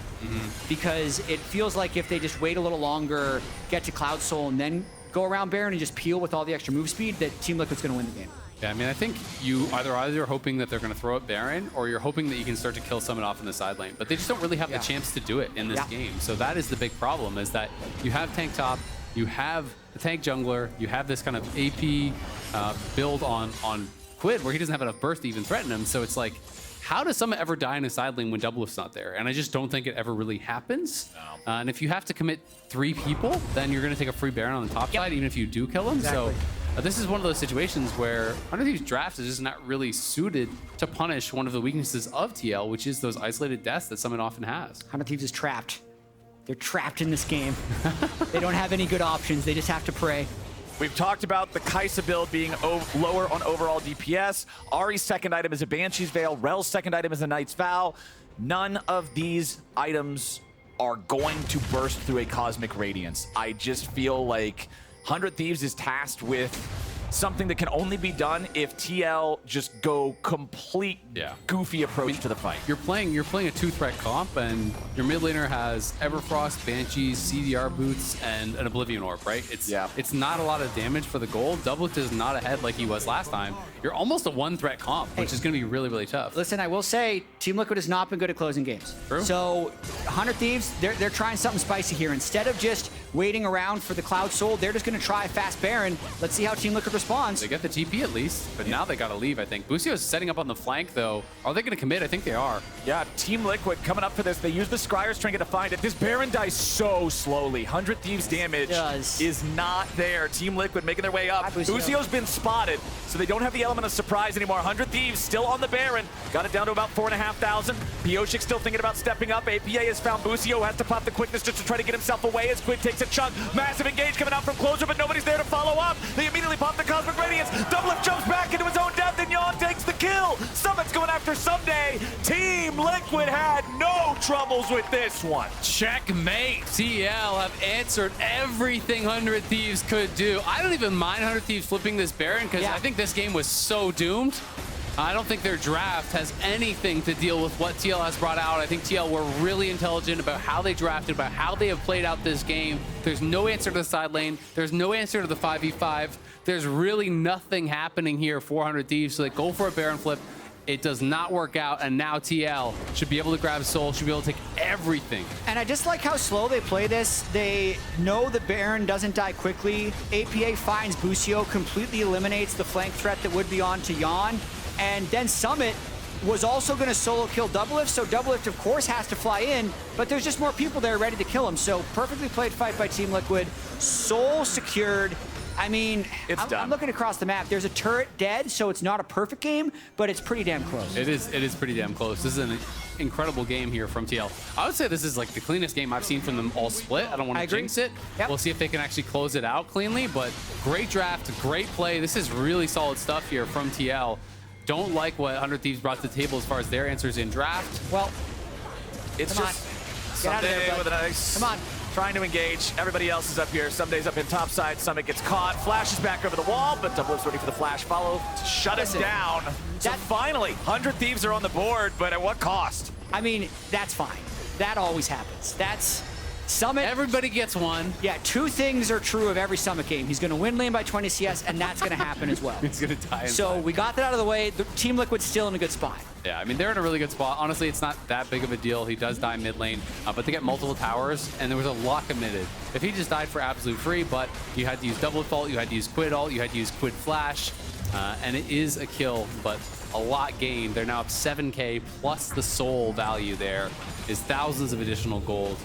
Because it feels like if they just wait a little longer, get to Cloud Soul, and then go around Baron and just peel with all the extra move speed, that Team Liquid's going to win the game. Yeah, I mean, I think you either hoping that they're going to throw up Baron, or you're hoping that you can start to kill someone off in the side lane. But they just don't really have the chance to do it in this game. So that is the big problem, is that you have tank top, you have the tank jungler, you have this kind of AP build on Quid, where he doesn't have enough burst to even threaten him. So it's like, how does someone ever die in a side lane when Doublelift's not there? And I just don't think it ever really happens. No. And if you have to commit 3 people, then you're going to take a free Baron on the top side, even if you do kill him. Exactly. So this is one of those situations where 100 Thieves draft is just not really suited to punish one of the weaknesses of TL, which is those isolated deaths that Summon often has. 100 Thieves is trapped. They're trapped in this game. They don't have any good options. They just have to pray. We've talked about the Kai'Sa build being lower on overall DPS. Ahri's second item is a Banshee's Veil. Rell's second item is a Knight's Vow. None of these items are going to burst through a Cosmic Radiance. I just feel like 100 Thieves is tasked with something that can only be done if TL just go complete goofy approach to the fight. You're playing a 2-threat comp, and your mid laner has Everfrost, Banshees, CDR boots, and an Oblivion Orb, right? It's not a lot of damage for the gold. Doublelift is not ahead like he was last time. You're almost a 1-threat comp, which is going to be really, really tough. Listen, I will say, Team Liquid has not been good at closing games. True. So 100 Thieves, they're trying something spicy here. Instead of just waiting around for the Cloud Soul, they're just going to try a fast Baron. Let's see how Team Liquid responds. They get the TP at least, but now they got to leave, I think. Busio is setting up on the flank, though. Are they going to commit? I think they are. Yeah, Team Liquid coming up for this. They use the Scryer's Trinket to find it. This Baron dies so slowly. 100 Thieves damage is not there. Team Liquid making their way up. Busio's been spotted, so they don't have the element of surprise anymore. 100 Thieves still on the Baron. Got it down to about 4,500. Pyosik still thinking about stepping up. APA has found Busio, has to pop the quickness just to try to get himself away as Quid takes a chunk. Massive engage coming out from closer, but nobody's there to follow up. They immediately pop the Cosmic Radiance. Doublelift jumps back into his own death, and Yeon takes the kill. Summit's going after Ssumday. Team Liquid had no troubles with this one. Checkmate. TL have answered everything 100 Thieves could do. I don't even mind 100 Thieves flipping this Baron, because I think this game was so doomed. I don't think their draft has anything to deal with what TL has brought out. I think TL were really intelligent about how they drafted, about how they have played out this game. There's no answer to the side lane. There's no answer to the 5v5. There's really nothing happening here for 100 Thieves, so they go for a Baron flip. It does not work out, and now TL should be able to grab Soul, should be able to take everything. And I just like how slow they play this. They know the Baron doesn't die quickly. APA finds Busio, completely eliminates the flank threat that would be on to Yeon. And then Summit was also going to solo kill Doublelift, so Doublelift, of course, has to fly in, but there's just more people there ready to kill him. So perfectly played fight by Team Liquid. Soul secured. I mean, I'm looking across the map. There's a turret dead, so it's not a perfect game, but it's pretty damn close. It is pretty damn close. This is an incredible game here from TL. I would say this is like the cleanest game I've seen from them all split. I don't want to jinx it. Yep. We'll see if they can actually close it out cleanly, but great draft, great play. This is really solid stuff here from TL. Don't like what 100 Thieves brought to the table as far as their answers in draft. Well, it's just Ssumday with a nice... Come on. Trying to engage. Everybody else is up here. Ssumday's up in top side. Summit gets caught. Flashes back over the wall, but Doublelift's ready for the flash follow to shut him down. So finally, 100 Thieves are on the board, but at what cost? I mean, that's fine. That always happens. That's... Summit. Everybody gets one. Yeah, 2 things are true of every Summit game. He's going to win lane by 20 CS, and that's going to happen as well. He's going to die. So we got that out of the way. The Team Liquid's still in a good spot. Yeah, I mean, they're in a really good spot. Honestly, it's not that big of a deal. He does die mid lane, but they get multiple towers, and there was a lot committed. If he just died for absolute free, but you had to use Doublelift ult, you had to use Quid ult, you had to use Quid flash, and it is a kill, but a lot gained. They're now up 7K, plus the soul value there is thousands of additional gold.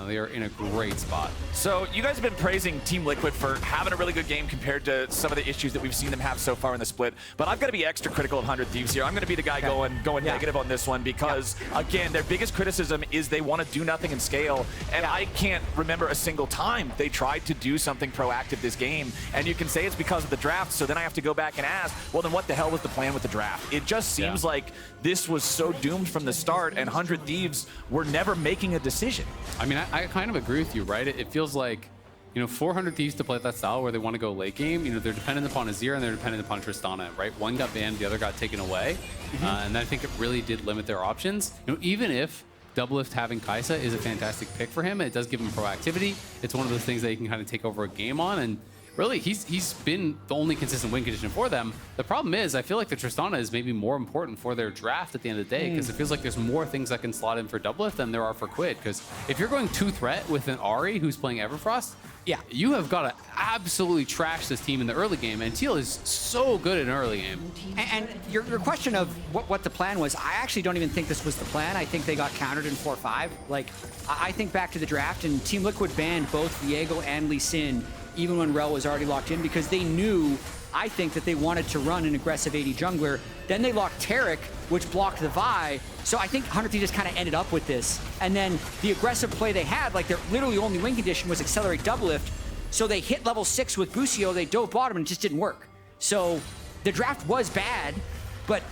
They are in a great spot. So you guys have been praising Team Liquid for having a really good game compared to some of the issues that we've seen them have so far in the split. But I've got to be extra critical of 100 Thieves here. I'm going to be the guy going negative on this one because, again, their biggest criticism is they want to do nothing in scale. And I can't remember a single time they tried to do something proactive this game. And you can say it's because of the draft. So then I have to go back and ask, well, then what the hell was the plan with the draft? It just seems like this was so doomed from the start and 100 Thieves were never making a decision. I mean, I kind of agree with you, right? It feels like, you know, 400 Thieves to play that style where they want to go late game, you know, they're dependent upon Azir and they're dependent upon Tristana, right? One got banned, the other got taken away. And I think it really did limit their options. You know, even if Doublelift having Kai'Sa is a fantastic pick for him, it does give him proactivity. It's one of those things that he can kind of take over a game on. And really, he's been the only consistent win condition for them. The problem is, I feel like the Tristana is maybe more important for their draft at the end of the day because it feels like there's more things that can slot in for Doublelift than there are for Quid. Because if you're going 2-threat with an Ahri who's playing Everfrost, you have got to absolutely trash this team in the early game. And Teal is so good in early game. And your question of what the plan was, I actually don't even think this was the plan. I think they got countered in 4-5. Like, I think back to the draft, and Team Liquid banned both Viego and Lee Sin even when Rell was already locked in, because they knew, I think, that they wanted to run an aggressive AD jungler. Then they locked Tarik, which blocked the Vi. So I think 100 Thieves just kind of ended up with this. And then the aggressive play they had, like their literally only win condition was accelerate doublelift. So they hit level 6 with Busio, they dove bottom, and it just didn't work. So the draft was bad, but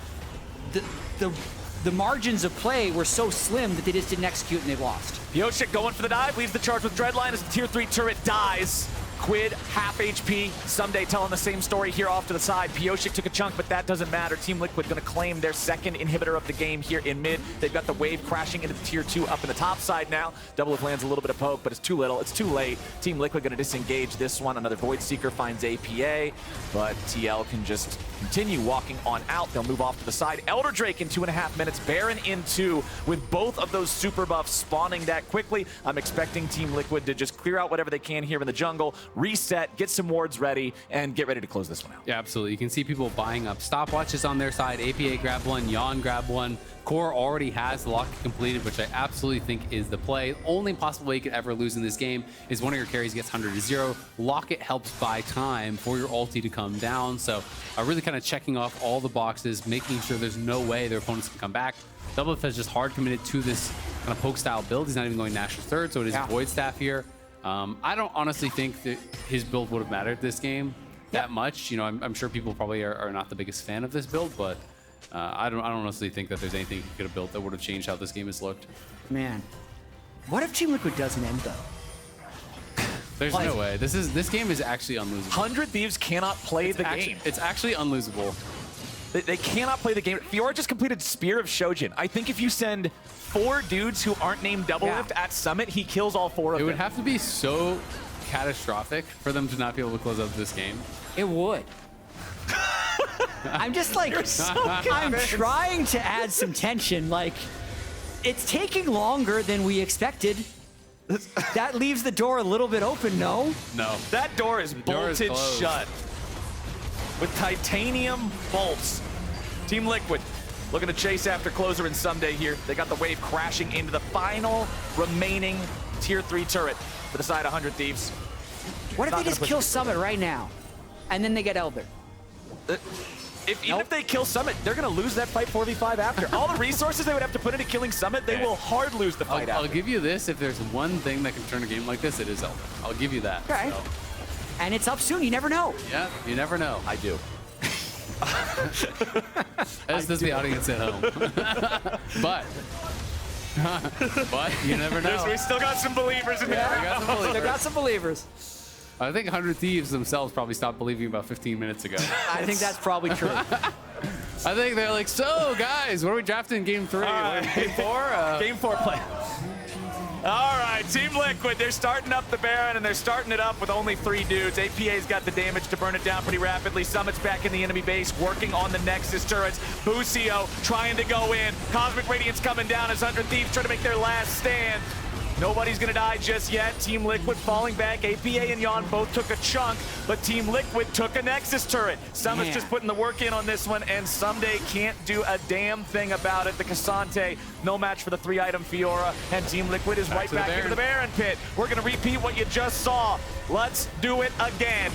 the margins of play were so slim that they just didn't execute and they lost. Pyosik going for the dive, leaves the charge with Dreadline as the tier 3 turret dies. Quid, half HP. Ssumday telling the same story here off to the side. Pyosik took a chunk, but that doesn't matter. Team Liquid going to claim their second inhibitor of the game here in mid. They've got the wave crashing into the tier 2 up in the top side now. Doublelift lands a little bit of poke, but it's too little. It's too late. Team Liquid going to disengage this one. Another Void Seeker finds APA, but TL can just continue walking on out. They'll move off to the side. Elder Drake in 2.5 minutes. Baron in 2 with both of those super buffs spawning that quickly. I'm expecting Team Liquid to just clear out whatever they can here in the jungle, reset, get some wards ready, and get ready to close this one out. Yeah, absolutely. You can see people buying up stopwatches on their side. APA grabbed one, Yeon grabbed one. Core already has the lock completed, which I absolutely think is the play. The only possible way you could ever lose in this game is one of your carries gets 100 to 0. Locket helps buy time for your ulti to come down. So really kind of checking off all the boxes, making sure there's no way their opponents can come back. Doublelift has just hard committed to this kind of poke style build. He's not even going National Third, so it is Void Staff here. I don't honestly think that his build would have mattered this game that much. You know, I'm sure people probably are not the biggest fan of this build, but I don't honestly think that there's anything he could have built that would have changed how this game has looked. Man, what if Team Liquid doesn't end though? There's no way. This game is actually unlosable. 100 Thieves cannot play the game. It's actually unlosable. They cannot play the game. Fiora just completed Spear of Shojin. I think if you send 4 dudes who aren't named Doublelift at Summit, he kills all 4 of them. It would have to be so catastrophic for them to not be able to close out this game. It would. I'm just like, I'm trying to add some tension. Like, it's taking longer than we expected. That leaves the door a little bit open, no? No. That door is bolted shut with titanium bolts. Team Liquid looking to chase after Closer and Ssumday here. They got the wave crashing into the final remaining tier 3 turret for the side 100 Thieves. What if they just kill Summit right now and then they get Elder? Even if they kill Summit, they're going to lose that fight 4v5 after. All the resources they would have to put into killing Summit, they will hard lose the fight I'll give you this. If there's one thing that can turn a game like this, it is Elder. I'll give you that. Okay. So. And it's up soon. You never know. Yeah, you never know. I do. As does the audience at home. but you never know. We still got some believers in there. They got some believers. I think 100 Thieves themselves probably stopped believing about 15 minutes ago. I think that's probably true. I think they're like, so guys, what are we drafting in game 3? Game 4? Game 4 play. All right, Team Liquid, they're starting up the Baron, and they're starting it up with only 3 dudes. APA's got the damage to burn it down pretty rapidly. Summit's back in the enemy base, working on the Nexus turrets. Busio trying to go in. Cosmic Radiance coming down as 100 Thieves trying to make their last stand. Nobody's gonna die just yet. Team Liquid falling back. APA and Yeon both took a chunk, but Team Liquid took a Nexus turret. Summit's just putting the work in on this one, and Ssumday can't do a damn thing about it. The Cassante, no match for the 3-item Fiora, and Team Liquid is right back into the Baron pit. We're gonna repeat what you just saw. Let's do it again.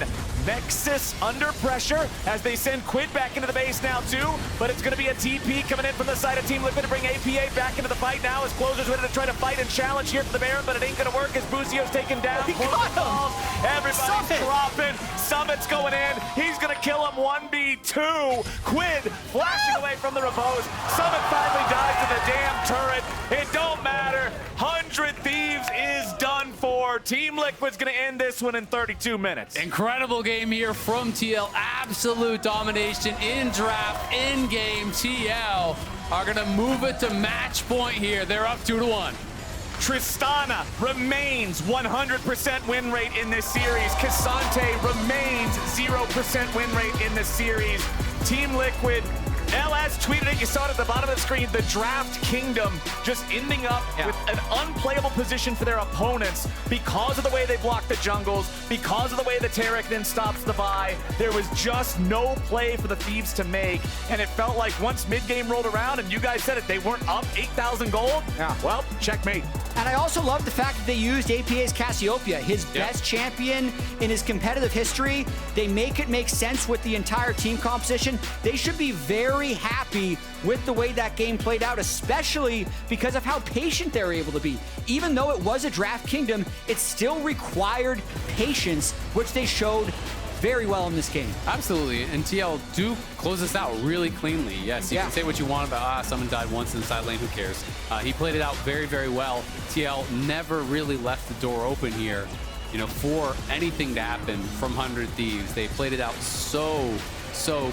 Nexus under pressure as they send Quid back into the base now too, but it's gonna be a TP coming in from the side of Team Liquid to bring APA back into the fight now as Closer's ready to try to fight and challenge here for the Baron, but it ain't gonna work as Busio's taken down. Everybody's dropping. Summit's going in. He's gonna kill him 1v2. Quid flashing away from the repose. Summit finally dies to the damn turret. It don't matter. 100 Thieves is done for. Team Liquid's gonna end this one in 32 minutes. Incredible game here from TL. Absolute domination in draft, in game. TL are gonna move it to match point here. They're up 2-1. Tristana remains 100% win rate in this series. Cassante remains 0% win rate in this series. Team Liquid, LS tweeted it, you saw it at the bottom of the screen, the Draft Kingdom just ending up with an unplayable position for their opponents because of the way they block the jungles, because of the way the Tarik then stops the buy. There was just no play for the Thieves to make, and it felt like once mid-game rolled around, and you guys said it, they weren't up 8,000 gold, well, checkmate. And I also love the fact that they used APA's Cassiopeia, his best champion in his competitive history. They make it make sense with the entire team composition. They should be very happy with the way that game played out, especially because of how patient they were able to be. Even though it was a Draft Kingdom, it still required patience, which they showed very well in this game. Absolutely, and TL do close this out really cleanly. Yes, you can say what you want about, someone died once in the side lane, who cares? He played it out very, very well. TL never really left the door open here, you know, for anything to happen from 100 Thieves. They played it out so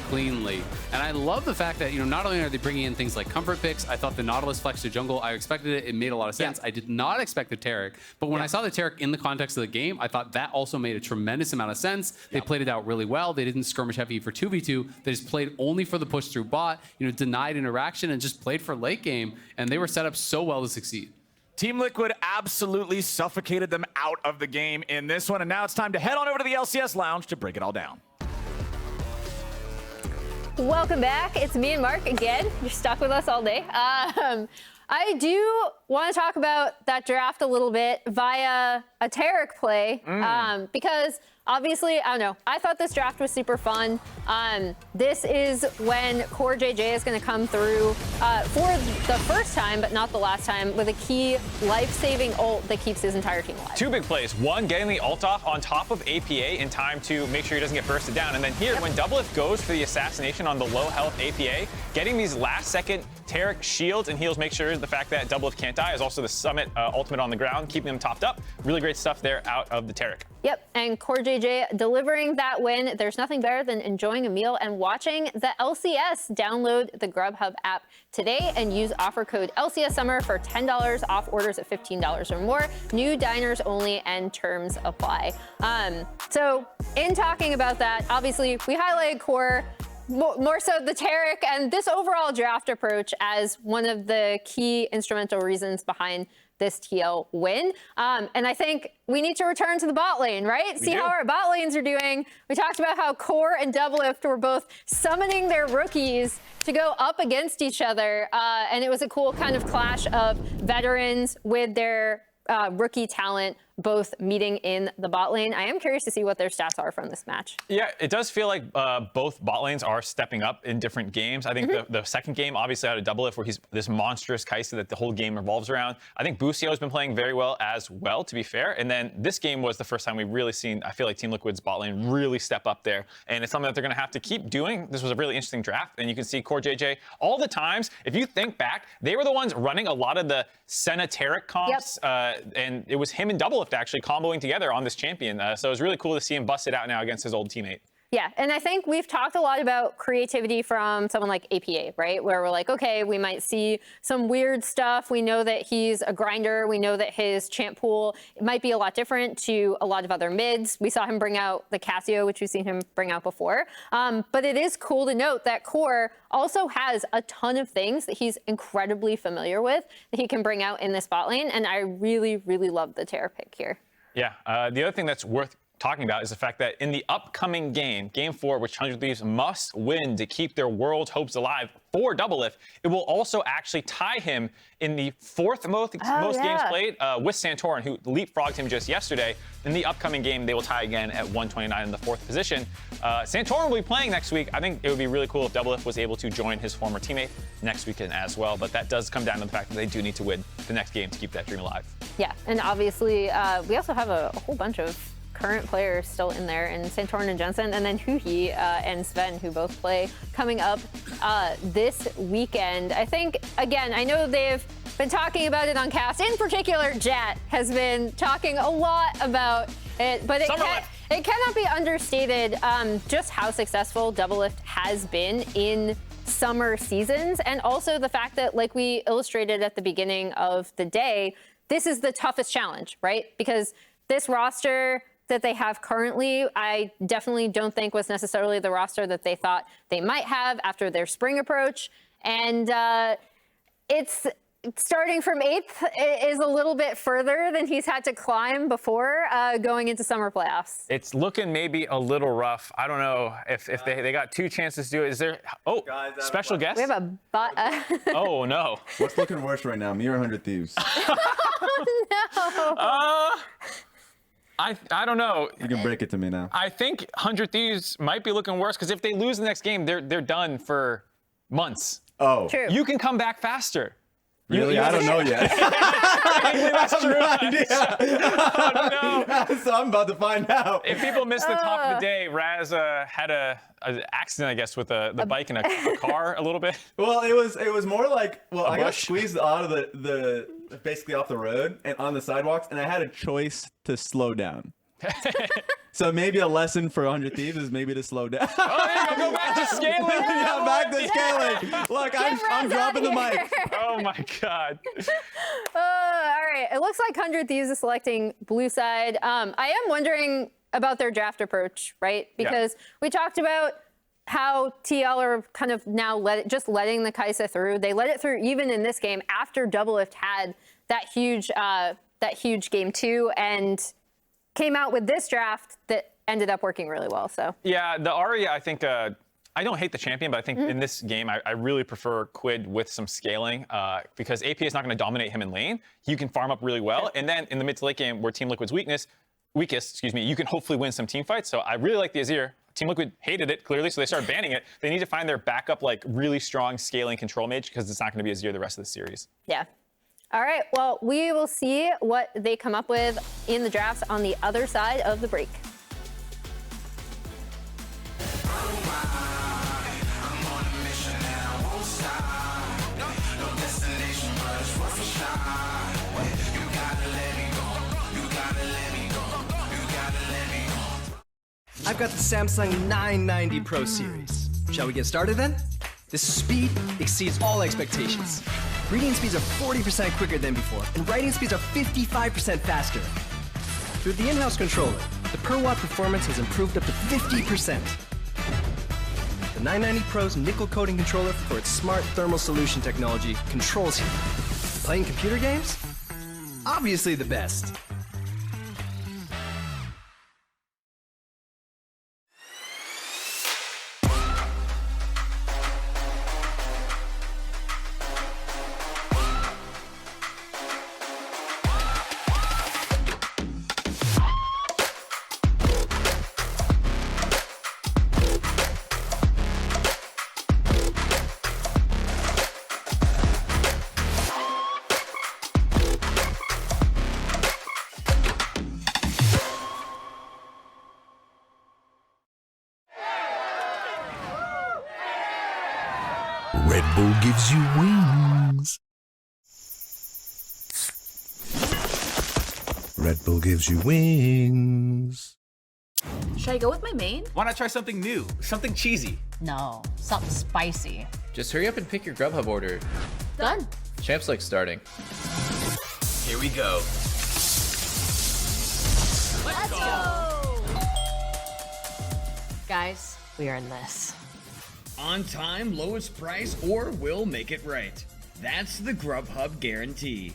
cleanly. And I love the fact that, you know, not only are they bringing in things like comfort picks, I thought the Nautilus flex to jungle, I expected it. It made a lot of sense. I did not expect the Tarik, but when I saw the Tarik in the context of the game, I thought that also made a tremendous amount of sense. They played it out really well. They didn't skirmish heavy for 2v2. They just played only for the push through bot, you know, denied interaction and just played for late game. And they were set up so well to succeed. Team Liquid absolutely suffocated them out of the game in this one. And now it's time to head on over to the LCS Lounge to break it all down. Welcome back. It's me and Mark again. You're stuck with us all day. I do want to talk about that draft a little bit via a Tarik play because obviously, I don't know, I thought this draft was super fun. This is when CoreJJ is going to come through for the first time, but not the last time, with a key life-saving ult that keeps his entire team alive. Two big plays. One, getting the ult off on top of APA in time to make sure he doesn't get bursted down. And then here, when Doublelift goes for the assassination on the low-health APA, getting these last-second Tarik shields and heals make sure the fact that Doublelift can't die is also the Summit ultimate on the ground, keeping them topped up. Really great stuff there out of the Tarik. Yep, and CoreJJ delivering that win. There's nothing better than enjoying a meal and watching the LCS. Download the Grubhub app today and use offer code LCS Summer for $10 off orders of $15 or more. New diners only and terms apply. So in talking about that, obviously we highlighted Core, more so the Tarik and this overall draft approach as one of the key instrumental reasons behind this TL win. And I think we need to return to the bot lane, right? See how our bot lanes are doing. We talked about how Core and Doublelift were both summoning their rookies to go up against each other. And it was a cool kind of clash of veterans with their rookie talent both meeting in the bot lane. I am curious to see what their stats are from this match. Yeah, it does feel like both bot lanes are stepping up in different games. I think the second game, obviously out of Doublelift, where he's this monstrous Kai'Sa that the whole game revolves around. I think Busio has been playing very well as well, to be fair. And then this game was the first time we've really seen, I feel like Team Liquid's bot lane really step up there. And it's something that they're going to have to keep doing. This was a really interesting draft. And you can see CoreJJ all the times. If you think back, they were the ones running a lot of the Senna Tarik comps. And it was him and Doublelift actually comboing together on this champion. So it was really cool to see him bust it out now against his old teammate. Yeah, and I think we've talked a lot about creativity from someone like APA, right? Where we're like, okay, we might see some weird stuff. We know that he's a grinder. We know that his champ pool might be a lot different to a lot of other mids. We saw him bring out the Cassio, which we've seen him bring out before. But it is cool to note that Core also has a ton of things that he's incredibly familiar with that he can bring out in this bot lane. And I really, really love the Taric pick here. Yeah, the other thing that's worth talking about is the fact that in the upcoming game, Game 4, which 100 Thieves must win to keep their world hopes alive for Doublelift, it will also actually tie him in the fourth most games played with Santorin, who leapfrogged him just yesterday. In the upcoming game, they will tie again at 129 in the 4th position. Santorin will be playing next week. I think it would be really cool if Doublelift was able to join his former teammate next weekend as well, but that does come down to the fact that they do need to win the next game to keep that dream alive. Yeah, and obviously, we also have a whole bunch of current players still in there, and Santorin and Jensen, and then Huhi and Sven, who both play coming up this weekend. I think, again, I know they've been talking about it on cast. In particular, Jatt has been talking a lot about it, but it cannot be understated just how successful Doublelift has been in summer seasons, and also the fact that, like we illustrated at the beginning of the day, this is the toughest challenge, right? Because this roster that they have currently, I definitely don't think was necessarily the roster that they thought they might have after their spring approach. And it's starting from 8th is a little bit further than he's had to climb before going into summer playoffs. It's looking maybe a little rough. I don't know if they got 2 chances to do it. Is there, special guest? We have a bot. Oh, no. What's looking worse right now, me or 100 Thieves? Oh, no. I don't know. You can break it to me now. I think 100 Thieves might be looking worse because if they lose the next game, they're done for months. Oh. True. You can come back faster. Really? I don't know yet. That's true. No idea. Oh, no. So I'm about to find out. If people missed the top of the day, Raz had an accident, I guess, with the bike and a car a little bit. Well, it was more like, I got squeezed out of the basically off the road and on the sidewalks, and I had a choice to slow down. So maybe a lesson for 100 Thieves is maybe to slow down. Oh, there you go. Go back to scaling. Yeah, back to scaling. Look, I'm dropping the mic. Oh my God. All right. It looks like 100 Thieves is selecting blue side. I am wondering about their draft approach, right? Because we talked about how TL are kind of now letting the Kai'Sa through. They let it through even in this game after Doublelift had that huge game 2 and came out with this draft that ended up working really well. So yeah, the Ahri, I think I don't hate the champion, but I think in this game I really prefer Quid with some scaling because AP is not going to dominate him in lane. You can farm up really well, and then in the mid to late game where Team Liquid's weakest, you can hopefully win some team fights. So I really like the Azir. Team Liquid hated it clearly, so they started banning it. They need to find their backup, like really strong scaling control mage because it's not going to be Azir the rest of the series. yeah. All right, well, we will see what they come up with in the drafts on the other side of the break. I've got the Samsung 990 Pro series. Shall we get started then? This speed exceeds all expectations. Reading speeds are 40% quicker than before, and writing speeds are 55% faster. Through the in-house controller, the per-watt performance has improved up to 50%. The 990 Pro's nickel coating controller for its smart thermal solution technology controls heat. Playing computer games? Obviously the best. Red Bull gives you wings. Red Bull gives you wings. Should I go with my main? Why not try something new? Something cheesy? No, something spicy. Just hurry up and pick your Grubhub order. Done. Champ's like starting. Here we go. Let's go! Guys, we are in this. On time, lowest price, or we'll make it right. That's the Grubhub guarantee.